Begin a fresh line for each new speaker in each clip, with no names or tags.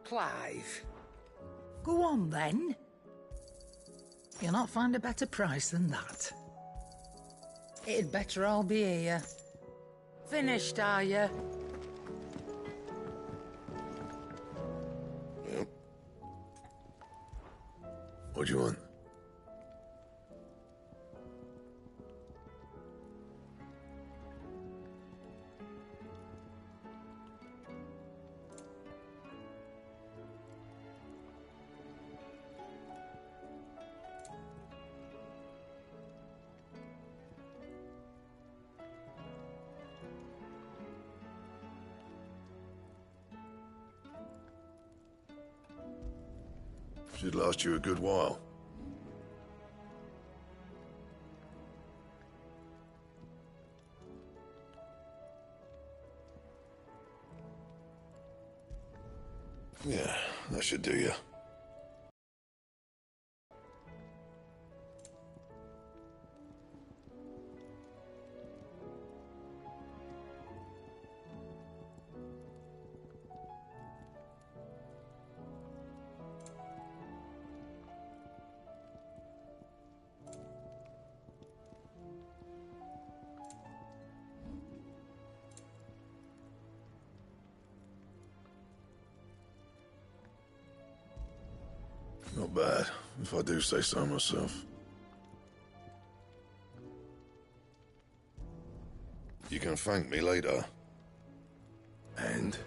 Clive.
Go on, then. You'll not find a better price than that. It'd better all be here. Finished, are you?
Yep. What do you want? Should last you a good while. Yeah, that should do you. Not bad, if I do say so myself. You can thank me later. And?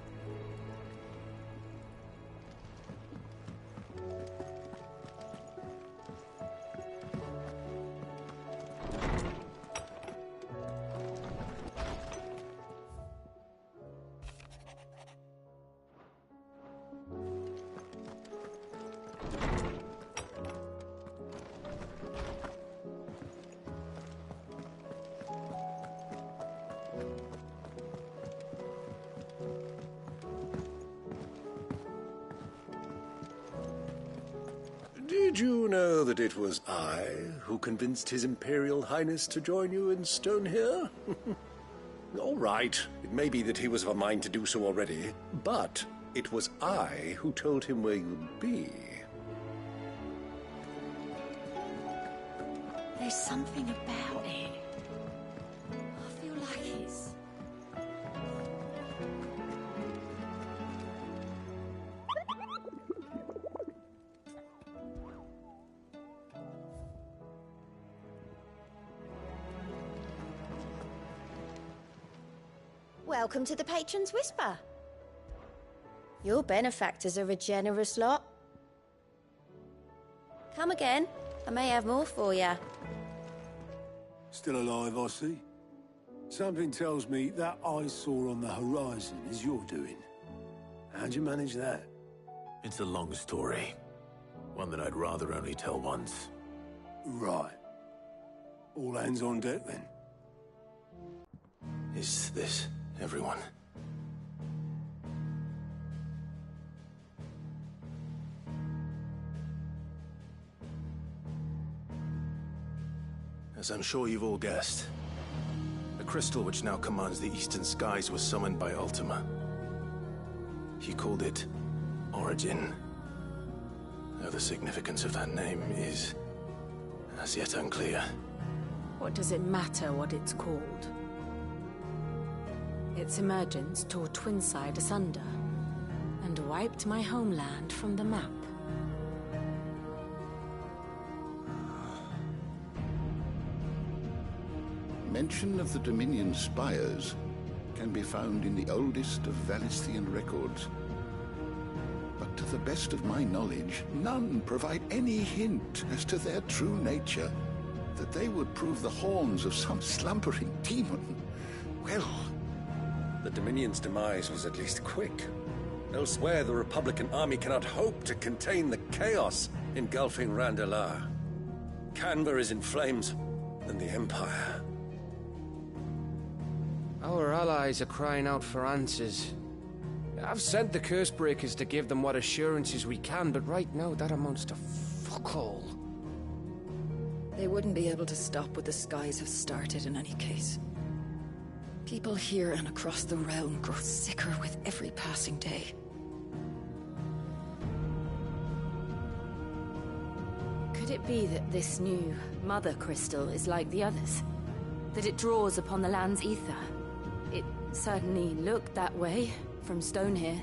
Did you know that it was I who convinced His Imperial Highness to join you in stone here? All right, it may be that he was of a mind to do so already, but it was I who told him where you'd be.
There's something about it. I feel like it's...
Welcome to the Patron's Whisper. Your benefactors are a generous lot. Come again. I may have more for you.
Still alive, I see. Something tells me that I saw on the horizon is your doing. How'd you manage that?
It's a long story. One that I'd rather only tell once.
Right. All hands on deck, then.
Is this everyone? As I'm sure you've all guessed, the crystal which now commands the eastern skies was summoned by Ultima. He called it Origin. Though the significance of that name is as yet unclear.
What does it matter what it's called? Its emergence tore Twinside asunder and wiped my homeland from the map.
Mention of the Dominion spires can be found in the oldest of Valisthian records. But to the best of my knowledge, none provide any hint as to their true nature. That they would prove the horns of some slumbering demon. Well...
The Dominion's demise was at least quick. Elsewhere, the Republican army cannot hope to contain the chaos engulfing Randalar. Canberra is in flames, and the Empire.
Our allies are crying out for answers. I've sent the Cursebreakers to give them what assurances we can, but right now that amounts to fuck all.
They wouldn't be able to stop what the skies have started in any case. People here and across the realm grow sicker with every passing day.
it be that this new mother crystal is like the others? That it draws upon the land's ether? It certainly looked that way from stone here.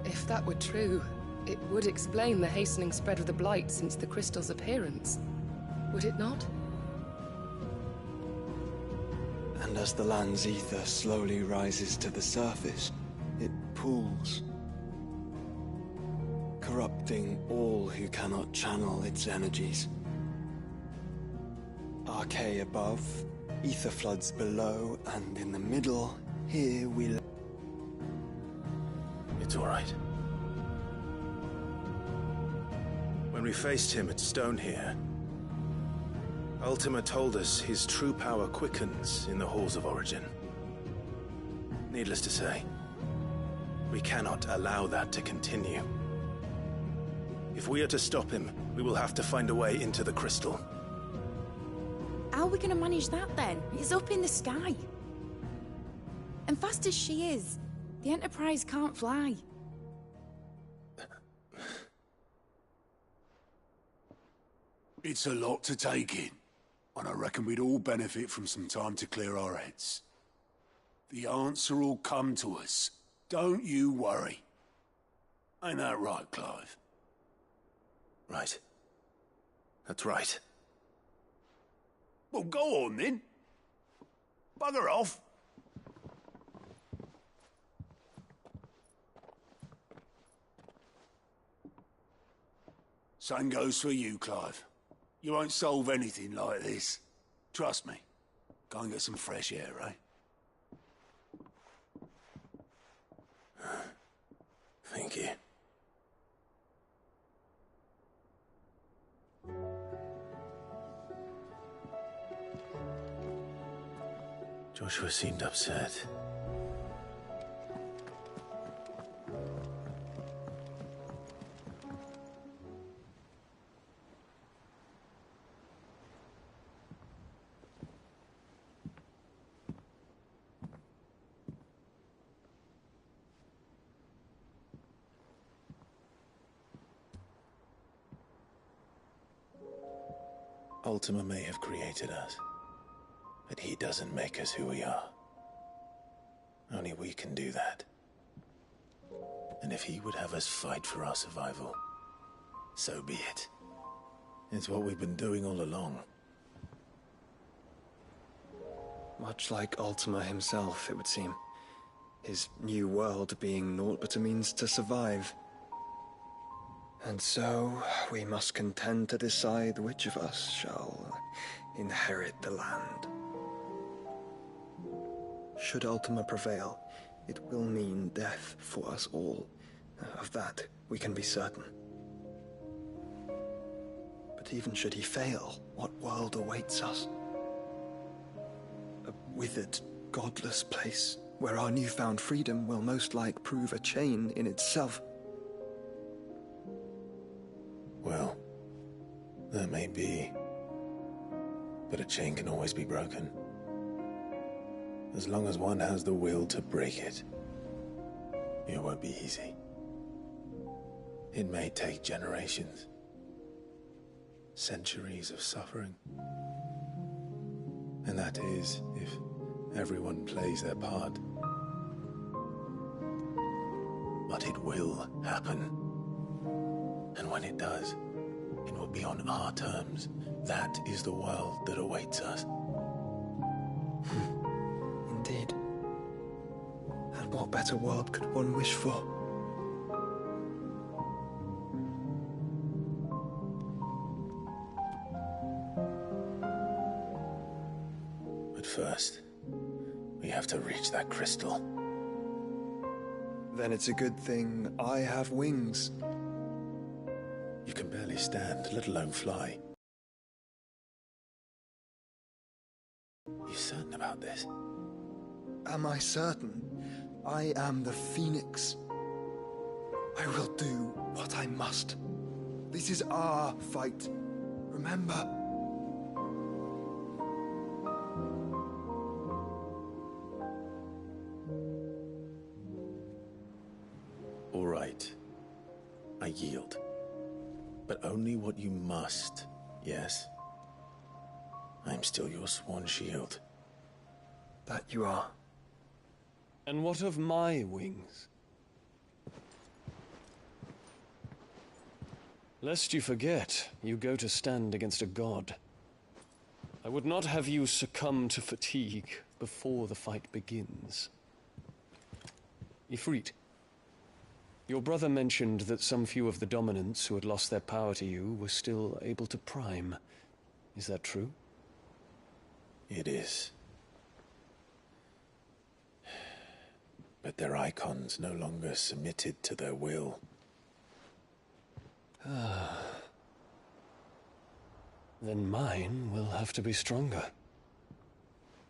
If that were true, it would explain the hastening spread of the Blight since the crystal's appearance. Would it not?
And as the land's ether slowly rises to the surface, it pools, corrupting all who cannot channel its energies. Archay above, ether floods below, and in the middle, here we...
It's all right. When we faced him at Stone here, Ultima told us his true power quickens in the Halls of Origin. Needless to say, we cannot allow that to continue. If we are to stop him, we will have to find a way into the crystal.
How are we going to manage that then? It's up in the sky. And fast as she is, the Enterprise can't fly.
It's a lot to take in, and I reckon we'd all benefit from some time to clear our heads. The answer will come to us. Don't you worry. Ain't that right, Clive?
Right. That's right.
Well, go on then. Bugger off. Same goes for you, Clive. You won't solve anything like this. Trust me. Go and get some fresh air, eh?
Thank you. Joshua seemed upset. Ultima may have created us, but he doesn't make us who we are. Only we can do that. And if he would have us fight for our survival, so be it. It's what we've been doing all along.
Much like Ultima himself, it would seem. His new world being naught but a means to survive. And so, we must contend to decide which of us shall inherit the land. Should Ultima prevail, it will mean death for us all. Of that, we can be certain. But even should he fail, what world awaits us? A withered, godless place, where our newfound freedom will most like prove a chain in itself.
Well, that may be. But a chain can always be broken. As long as one has the will to break it. It won't be easy. It may take generations. Centuries of suffering. And that is, if everyone plays their part. But it will happen. And when it does, it will be on our terms. That is the world that awaits us.
Indeed. And what better world could one wish for?
But first, we have to reach that crystal.
Then it's a good thing I have wings.
You can barely stand, let alone fly. You certain about this?
Am I certain? I am the Phoenix. I will do what I must. This is our fight. Remember?
All right. I yield. But only what you must, yes? I am still your sworn shield.
That you are.
And what of my wings? Lest you forget, you go to stand against a god. I would not have you succumb to fatigue before the fight begins. Ifrit, your brother mentioned that some few of the dominants who had lost their power to you were still able to prime. Is that true?
It is. But their icons no longer submitted to their will.
Then mine will have to be stronger.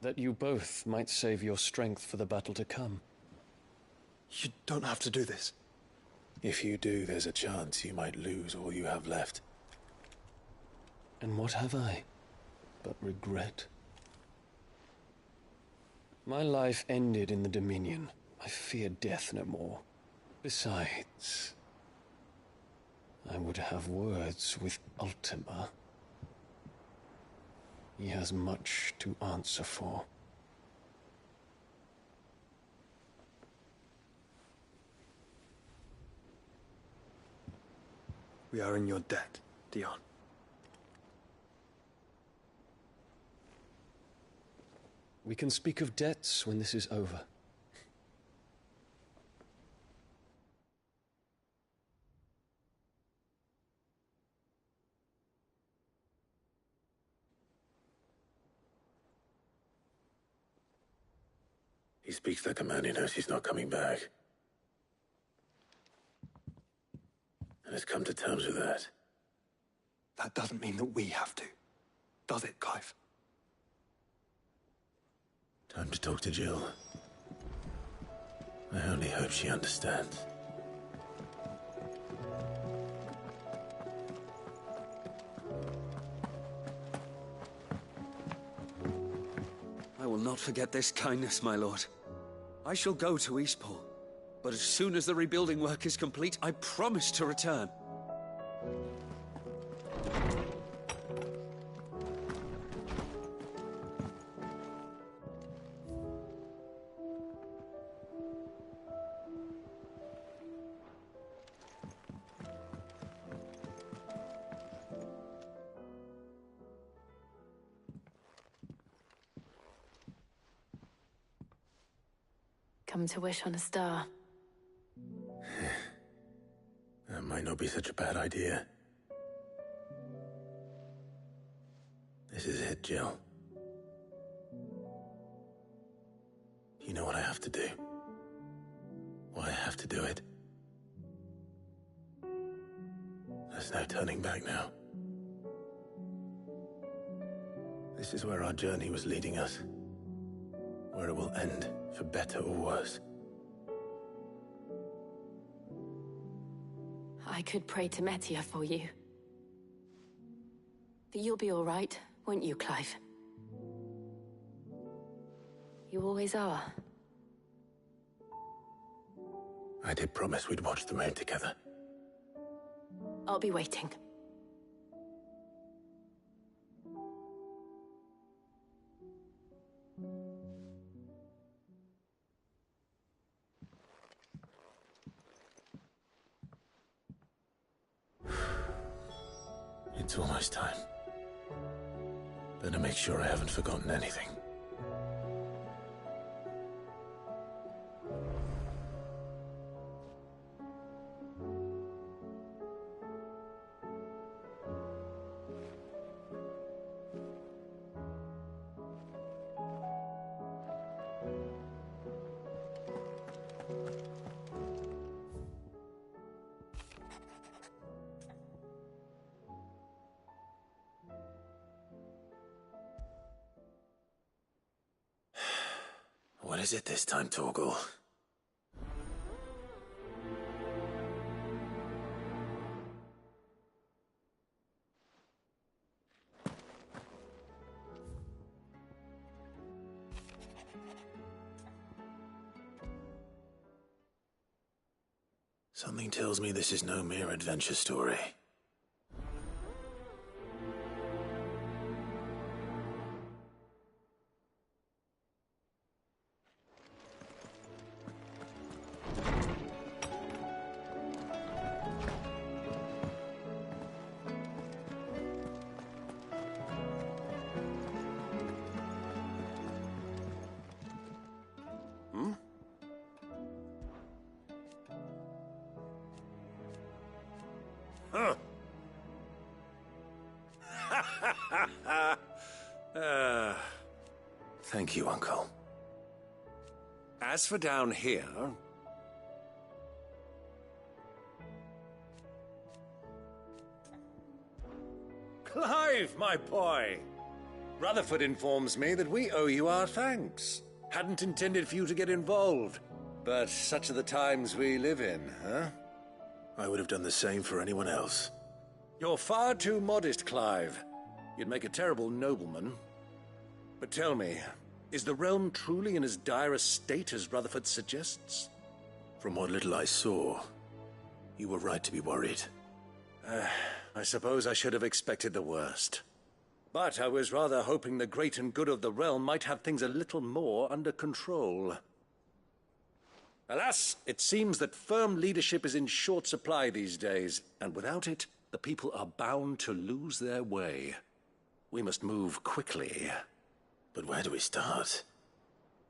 That you both might save your strength for the battle to come.
You don't have to do this.
If you do, there's a chance you might lose all you have left.
And what have I but regret? My life ended in the Dominion. I fear death no more. Besides, I would have words with Ultima. He has much to answer for.
We are in your debt, Dion.
We can speak of debts when this is over.
He speaks like a man who knows he's not coming back. And has come to terms with that.
That doesn't mean that we have to, does it, Clive?
Time to talk to Jill. I only hope she understands.
I will not forget this kindness, my lord. I shall go to Eastport, but as soon as the rebuilding work is complete, I promise to return.
Come to wish on a star.
That might not be such a bad idea. This is it, Jill. You know what I have to do. Why I have to do it. There's no turning back now. This is where our journey was leading us. Where it will end, for better or worse.
I could pray to Metia for you. But you'll be all right, won't you, Clive? You always are.
I did promise we'd watch the moon together.
I'll be waiting.
It's almost time. Better make sure I haven't forgotten anything. What is it this time, Torgal? Something tells me this is no mere adventure story.
Hmm? Huh.
Thank you, Uncle.
As for down here... Clive, my boy! Rutherford informs me that we owe you our thanks. Hadn't intended for you to get involved, but such are the times we live in, huh?
I would have done the same for anyone else.
You're far too modest, Clive. You'd make a terrible nobleman. But tell me, is the realm truly in as dire a state as Rutherford suggests?
From what little I saw, you were right to be worried.
I suppose I should have expected the worst. But I was rather hoping the great and good of the realm might have things a little more under control. Alas, it seems that firm leadership is in short supply these days, and without it, the people are bound to lose their way. We must move quickly.
But where do we start?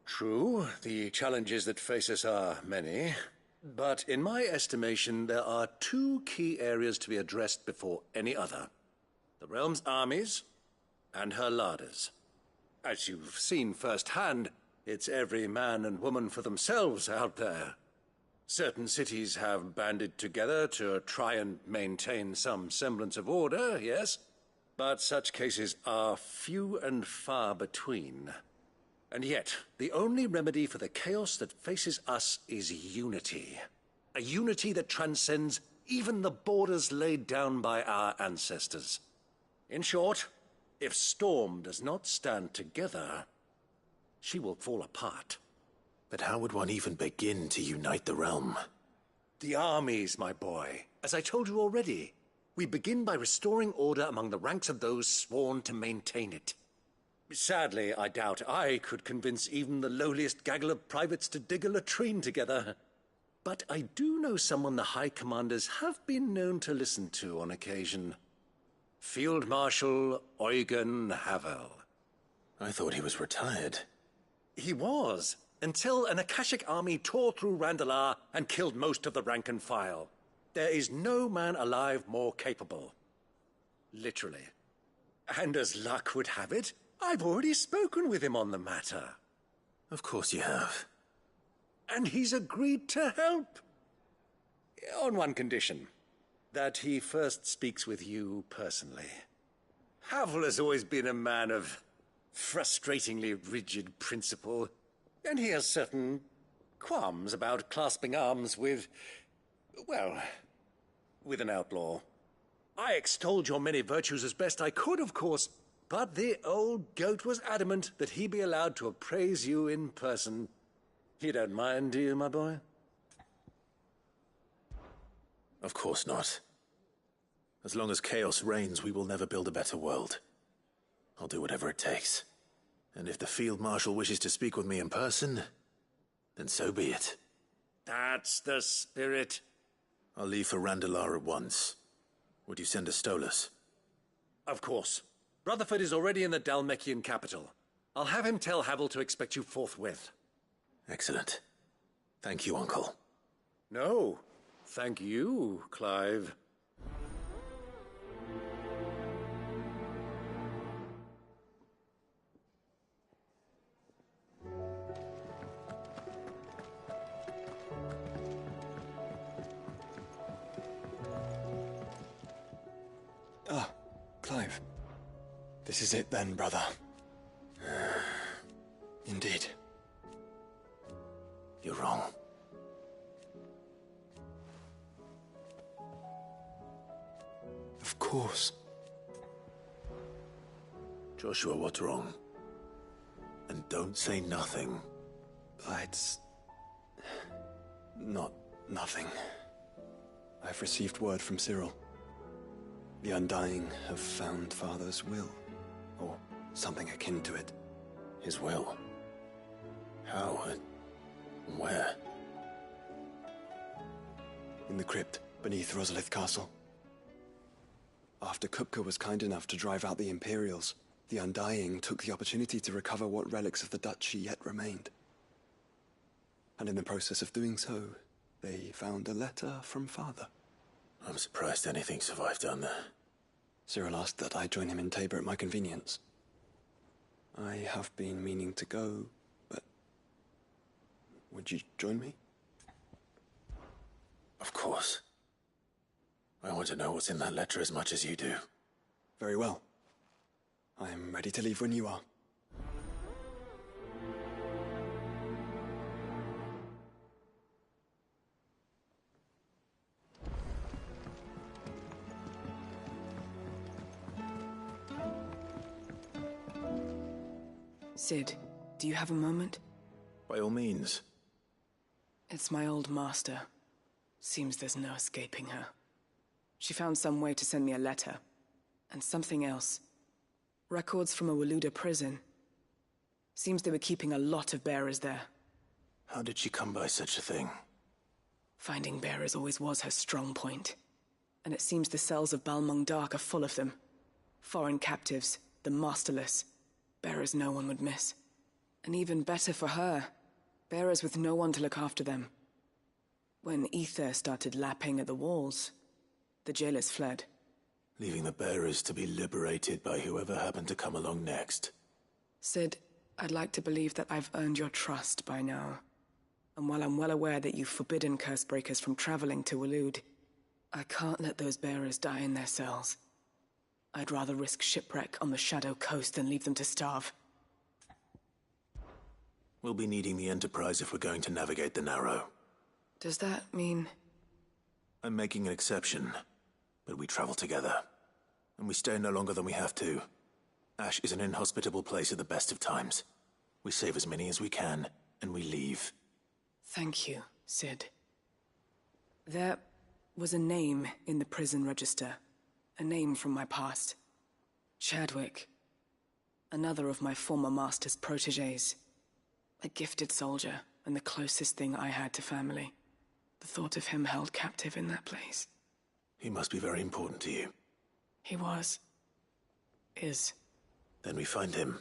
True, the challenges that face us are many. But in my estimation, there are two key areas to be addressed before any other. The realm's armies and her larders. As you've seen firsthand, it's every man and woman for themselves out there. Certain cities have banded together to try and maintain some semblance of order, yes, but such cases are few and far between. And yet, the only remedy for the chaos that faces us is unity. A unity that transcends even the borders laid down by our ancestors. In short, if Storm does not stand together, she will fall apart.
But how would one even begin to unite the realm?
The armies, my boy. As I told you already, we begin by restoring order among the ranks of those sworn to maintain it. Sadly, I doubt I could convince even the lowliest gaggle of privates to dig a latrine together. But I do know someone the High Commanders have been known to listen to on occasion. Field Marshal Eugen Havel.
I thought he was retired.
He was, until an Akashic army tore through Randalar and killed most of the rank and file. There is no man alive more capable. Literally. And as luck would have it, I've already spoken with him on the matter.
Of course you have.
And he's agreed to help. On one condition. That he first speaks with you personally. Havel has always been a man of frustratingly rigid principle, and he has certain qualms about clasping arms with, well, with an outlaw. I extolled your many virtues as best I could, of course, but the old goat was adamant that he be allowed to appraise you in person. You don't mind, do you, my boy?
Of course not. As long as chaos reigns, we will never build a better world. I'll do whatever it takes. And if the Field Marshal wishes to speak with me in person, then so be it.
That's the spirit.
I'll leave for Randalar at once. Would you send a Stolas?
Of course. Rutherford is already in the Dalmekian capital. I'll have him tell Havel to expect you forthwith.
Excellent. Thank you, Uncle.
No, thank you, Clive.
Ah, Clive. This is it then, brother. Indeed.
You're wrong.
Of course.
Joshua, what's wrong? And don't say nothing.
It's not nothing. I've received word from Cyril. The Undying have found Father's will, or something akin to it.
His will? How and where?
In the crypt beneath Rosalith Castle. After Kupka was kind enough to drive out the Imperials, the Undying took the opportunity to recover what relics of the Duchy yet remained. And in the process of doing so, they found a letter from Father.
I'm surprised anything survived down there.
Cyril asked that I join him in Tabor at my convenience. I have been meaning to go, but... would you join me?
Of course. I want to know what's in that letter as much as you do.
Very well. I am ready to leave when you are.
Cid, do you have a moment?
By all means.
It's my old master. Seems there's no escaping her. She found some way to send me a letter. And something else. Records from a Waluda prison. Seems they were keeping a lot of bearers there.
How did she come by such a thing?
Finding bearers always was her strong point. And it seems the cells of Balmung Dark are full of them. Foreign captives, the masterless. Bearers no one would miss. And even better for her, bearers with no one to look after them. When ether started lapping at the walls, the jailers fled.
Leaving the bearers to be liberated by whoever happened to come along next.
Cid, I'd like to believe that I've earned your trust by now. And while I'm well aware that you've forbidden Cursebreakers from traveling to Waloed, I can't let those bearers die in their cells. I'd rather risk shipwreck on the Shadow Coast than leave them to starve.
We'll be needing the Enterprise if we're going to navigate the Narrow.
Does that mean...
I'm making an exception, but we travel together. And we stay no longer than we have to. Ash is an inhospitable place at the best of times. We save as many as we can, and we leave.
Thank you, Cid. There was a name in the prison register. A name from my past. Chadwick. Another of my former master's protégés. A gifted soldier, and the closest thing I had to family. The thought of him held captive in that place.
He must be very important to you.
He was. Is.
Then we find him.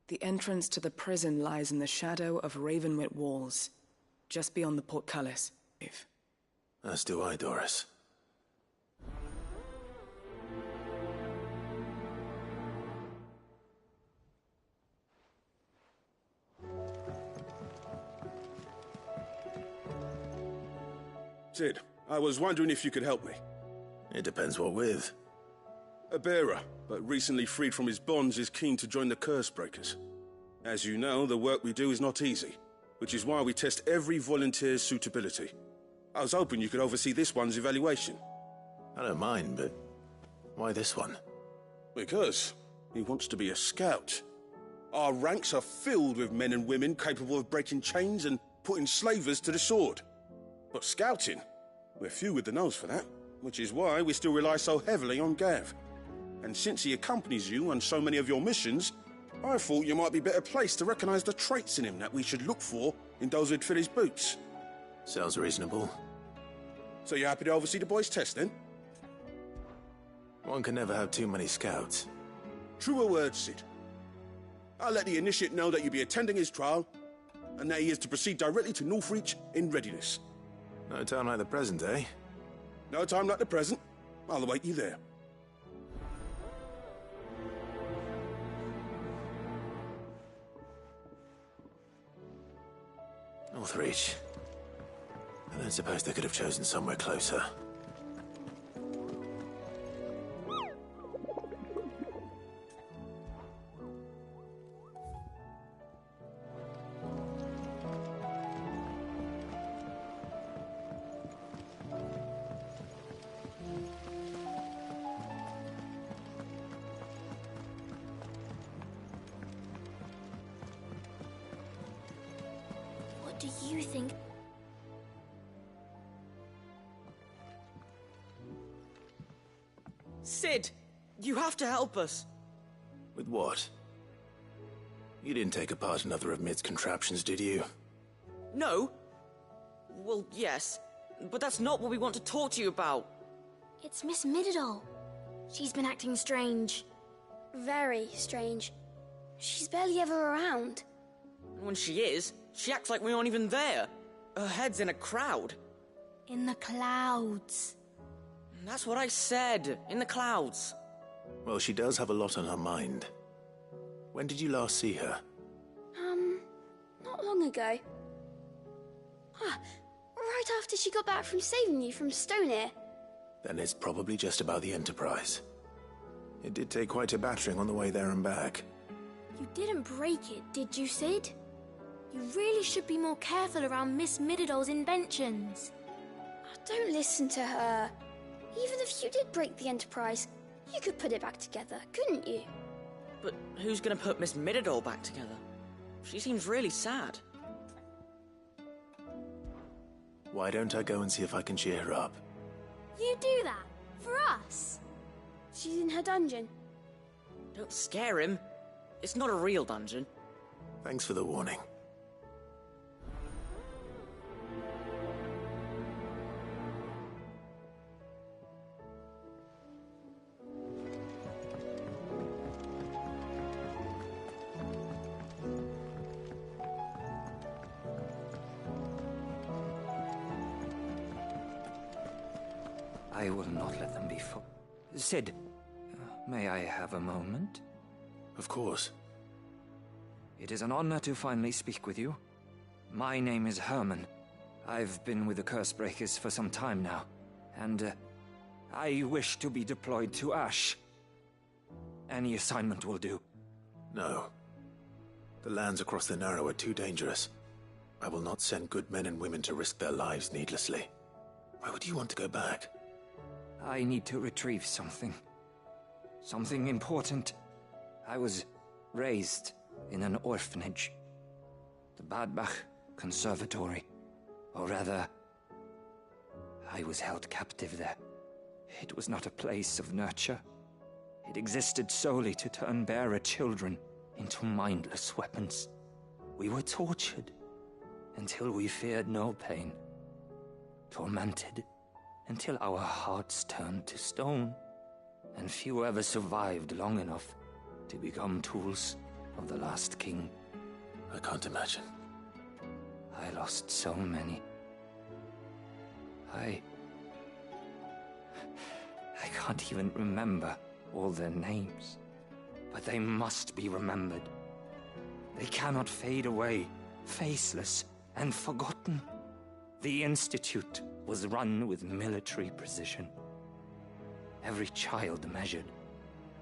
The entrance to the prison lies in the shadow of Ravenwit Walls, just beyond the portcullis.
As do I, Doris.
Cid, I was wondering if you could help me.
It depends what with.
A bearer, but recently freed from his bonds, is keen to join the Cursebreakers. As you know, the work we do is not easy, which is why we test every volunteer's suitability. I was hoping you could oversee this one's evaluation.
I don't mind, but why this one?
Because he wants to be a scout. Our ranks are filled with men and women capable of breaking chains and putting slavers to the sword. But scouting, we're few with the nose for that, which is why we still rely so heavily on Gav. And since he accompanies you on so many of your missions, I thought you might be better placed to recognize the traits in him that we should look for in those who'd fill his boots.
Sounds reasonable.
So you're happy to oversee the boys' test, then?
One can never have too many scouts.
Truer words, Cid. I'll let the initiate know that you'll be attending his trial, and that he is to proceed directly to Northreach in readiness.
No time like the present, eh?
No time like the present. I'll await you there.
Northreach. I don't suppose they could have chosen somewhere closer.
What do you think?
Cid, you have to help us.
With what? You didn't take apart another of Mid's contraptions, did you?
No. Well, yes, but that's not what we want to talk to you about.
It's Miss Mididol. She's been acting strange. Very strange. She's barely ever around.
And when she is, she acts like we aren't even there. Her head's in a crowd.
In the clouds.
That's what I said. In the clouds.
Well, she does have a lot on her mind. When did you last see her?
Not long ago. Right after she got back from saving you from Stonehenge.
Then it's probably just about the Enterprise. It did take quite a battering on the way there and back.
You didn't break it, did you, Sid? You really should be more careful around Miss Mididol's inventions. Don't listen to her. Even if you did break the Enterprise, you could put it back together, couldn't you?
But who's gonna put Miss Mididol back together? She seems really sad.
Why don't I go and see if I can cheer her up?
You do that? For us? She's in her dungeon.
Don't scare him. It's not a real dungeon.
Thanks for the warning.
I will not let them be Sid, may I have a moment?
Of course.
It is an honor to finally speak with you. My name is Herman. I've been with the Cursebreakers for some time now, and I wish to be deployed to Ash. Any assignment will do.
No. The lands across the Narrow are too dangerous. I will not send good men and women to risk their lives needlessly. Why would you want to go back?
I need to retrieve something. Something important. I was raised in an orphanage. The Badbach Conservatory. Or rather, I was held captive there. It was not a place of nurture. It existed solely to turn bearer children into mindless weapons. We were tortured until we feared no pain. Tormented until our hearts turned to stone, and few ever survived long enough to become tools of the last king.
I can't imagine.
I lost so many. I can't even remember all their names, but they must be remembered. They cannot fade away, faceless and forgotten. The Institute was run with military precision. Every child measured,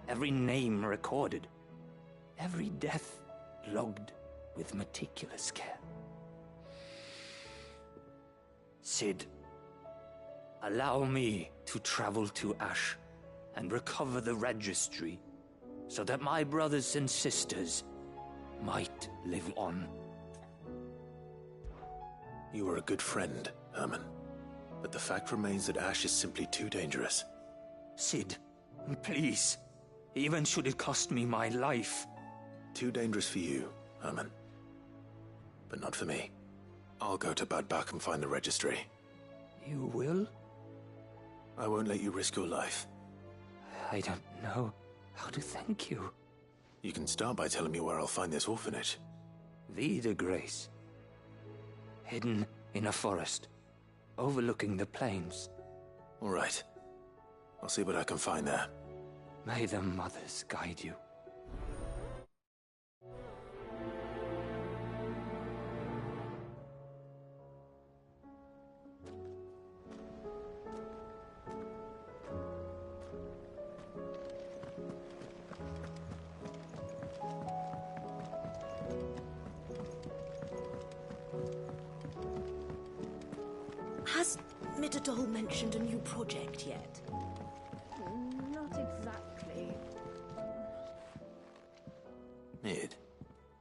every name recorded, every death logged with meticulous care. Sid, allow me to travel to Ash and recover the registry so that my brothers and sisters might live on.
You are a good friend, Herman. But the fact remains that Ash is simply too dangerous.
Sid, please. Even should it cost me my life.
Too dangerous for you, Herman. But not for me. I'll go to Badbach and find the registry.
You will?
I won't let you risk your life.
I don't know how to thank you.
You can start by telling me where I'll find this orphanage.
Vida Grace. Hidden in a forest, overlooking the plains.
All right. I'll see what I can find there.
May the mothers guide you.
Has Mididol mentioned a new project yet?
Not exactly.
Mid,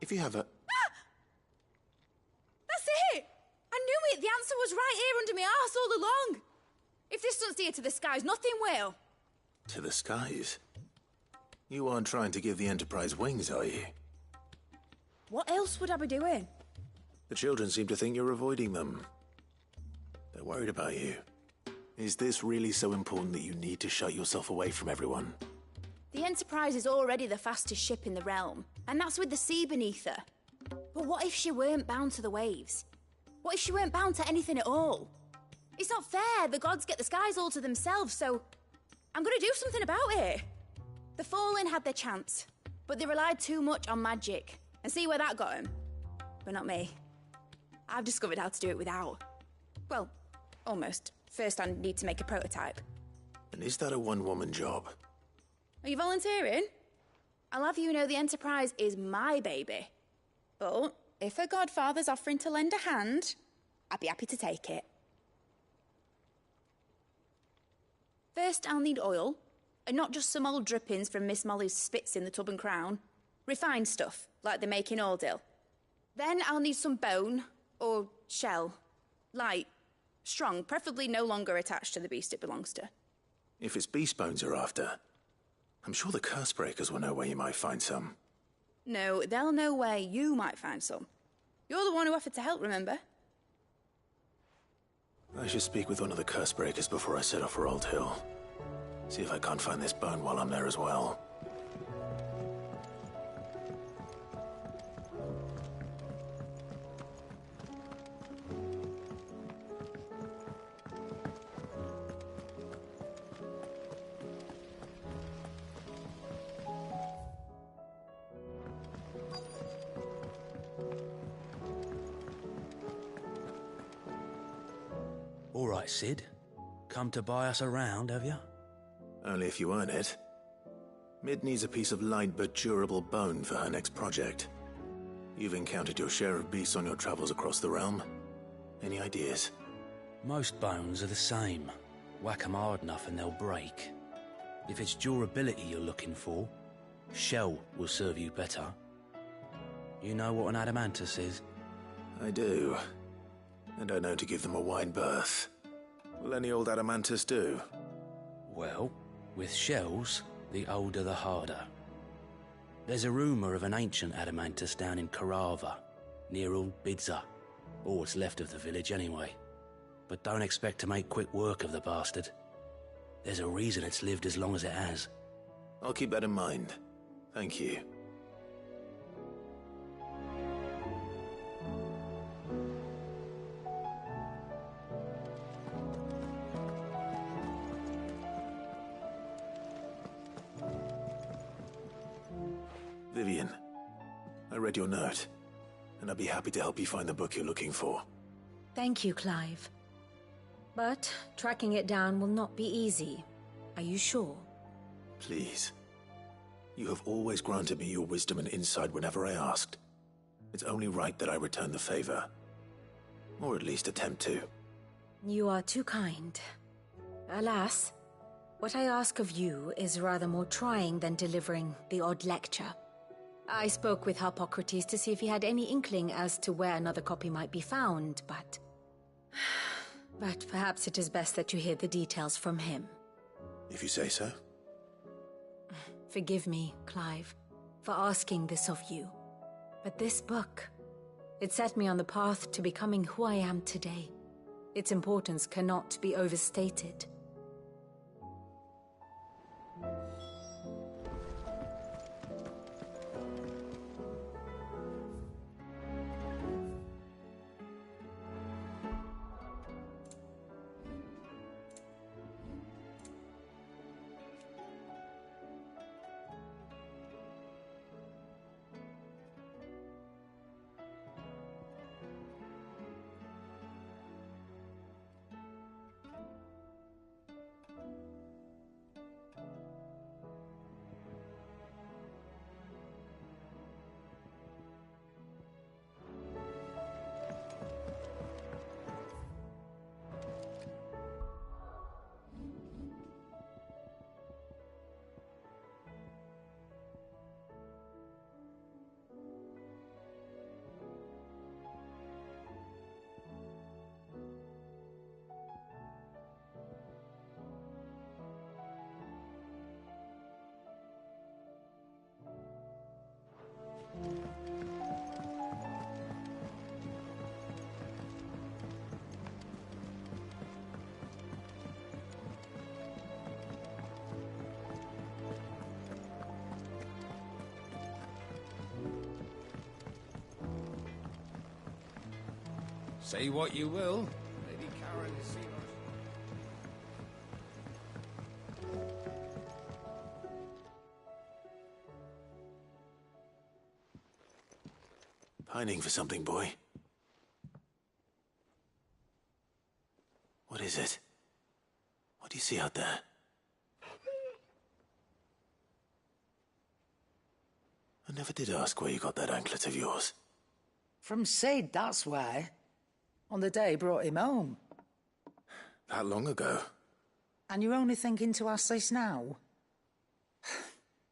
if you have a...
That's it! I knew it! The answer was right here under my arse all along! If this doesn't steer to the skies, nothing will!
To the skies? You aren't trying to give the Enterprise wings, are you?
What else would I be doing?
The children seem to think you're avoiding them. They're worried about you. Is this really so important that you need to shut yourself away from everyone?
The Enterprise is already the fastest ship in the realm, and that's with the sea beneath her. But what if she weren't bound to the waves? What if she weren't bound to anything at all? It's not fair. The gods get the skies all to themselves, so I'm gonna do something about it. The Fallen had their chance, but they relied too much on magic. And see where that got them? But not me. I've discovered how to do it without. Well, almost. First I need to make a prototype.
And is that a one-woman job?
Are you volunteering? I'll have you know the Enterprise is my baby. But if a godfather's offering to lend a hand, I'd be happy to take it. First, I'll need oil, and not just some old drippings from Miss Molly's spits in the Tub and Crown. Refined stuff, like they make in Ordil. Then I'll need some bone, or shell. Light, strong, preferably no longer attached to the beast it belongs to.
If it's beast bones you're after, I'm sure the Cursebreakers will know where you might find some.
No, they'll know where you might find some. You're the one who offered to help, remember?
I should speak with one of the Cursebreakers before I set off for Old Hill. See if I can't find this bone while I'm there as well.
All right, Sid. Come to buy us around, have you?
Only if you earn it. Mid needs a piece of light but durable bone for her next project. You've encountered your share of beasts on your travels across the realm. Any ideas?
Most bones are the same. Whack 'em hard enough and they'll break. If it's durability you're looking for, shell will serve you better. You know what an adamantus is?
I do. And I know to give them a wide berth. Will any old adamantus do?
Well, with shells, the older the harder. There's a rumour of an ancient adamantus down in Karava, near Old Bidza, or what's left of the village anyway. But don't expect to make quick work of the bastard. There's a reason it's lived as long as it has.
I'll keep that in mind. Thank you. Vivian, I read your note, and I'd be happy to help you find the book you're looking for.
Thank you, Clive. But tracking it down will not be easy. Are you sure?
Please. You have always granted me your wisdom and insight whenever I asked. It's only right that I return the favor. Or at least attempt to.
You are too kind. Alas, what I ask of you is rather more trying than delivering the odd lecture. I spoke with Harpocrates to see if he had any inkling as to where another copy might be found, but... But perhaps it is best that you hear the details from him.
If you say so.
Forgive me, Clive, for asking this of you. But this book, it set me on the path to becoming who I am today. Its importance cannot be overstated.
Say what you will, Lady Karen seems...
Pining for something, boy? What is it? What do you see out there? I never did ask where you got that anklet of yours.
From Sid, that's why. On the day he brought him home.
That long ago?
And you're only thinking to ask this now?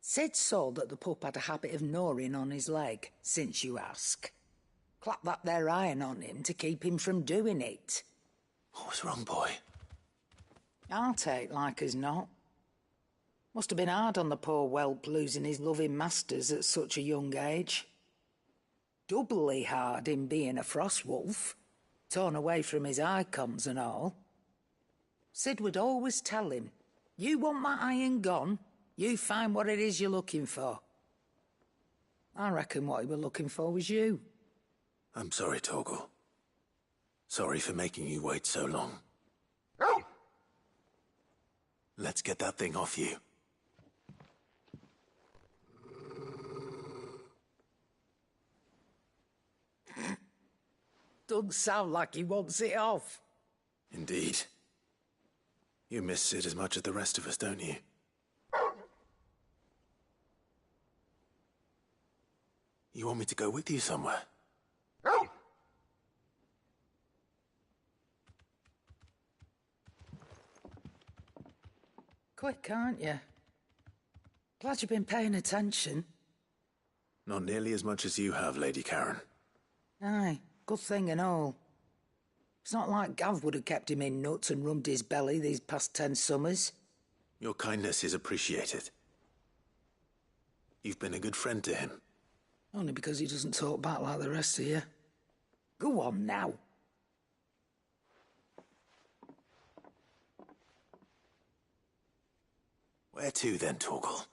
Sid saw that the pup had a habit of gnawing on his leg, since you ask. Clap that there iron on him to keep him from doing it.
What was wrong, boy?
I'll take like as not. Must have been hard on the poor whelp losing his loving masters at such a young age. Doubly hard in being a frost wolf, torn away from his icons and all. Sid would always tell him, you want that iron gone, you find what it is you're looking for. I reckon what he were looking for was you.
I'm sorry, Torgal. Sorry for making you wait so long. Let's get that thing off you.
Doesn't sound like he wants it off.
Indeed. You miss Sid as much as the rest of us, don't you? You want me to go with you somewhere?
Quick, aren't you? Glad you've been paying attention.
Not nearly as much as you have, Lady Karen.
Aye, good thing and all. It's not like Gav would have kept him in nuts and rubbed his belly these past 10 summers.
Your kindness is appreciated. You've been a good friend to him.
Only because he doesn't talk back like the rest of you. Go on now.
Where to then, Torgal?